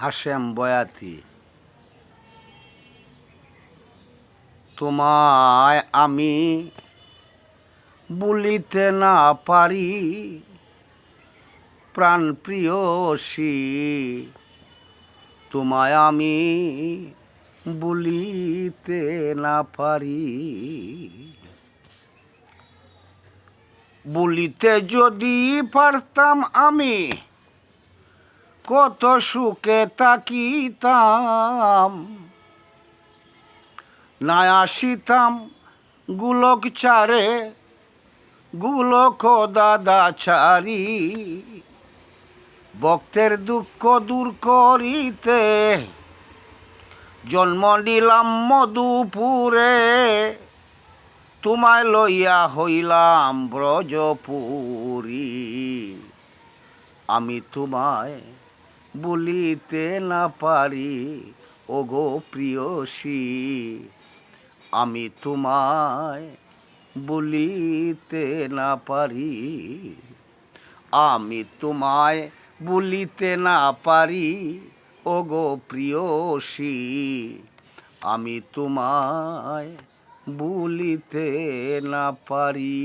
হাশেম বয়াতি। তোমায় আমি বলিতে না পারি প্রাণ প্রিয়সী, তোমায় আমি বলিতে না পারি। বলিতে যদি পারতাম আমি কত সুখে থাকিতাম, না আসিতাম গুলক চারে গুলক দাদাচারি। ভক্তের দুঃখ দূর করিতে জন্ম নিলাম মধুপুরে, তোমায় লইয়া হইলাম ব্রজপুরী। আমি তোমায় বলিতে না পারি ওগো প্রিয়সী, আমি তোমায় বলিতে না পারি। আমি তোমায় বলিতে না পারি ওগো প্রিয়সী, আমি তোমায় বলিতে না পারি।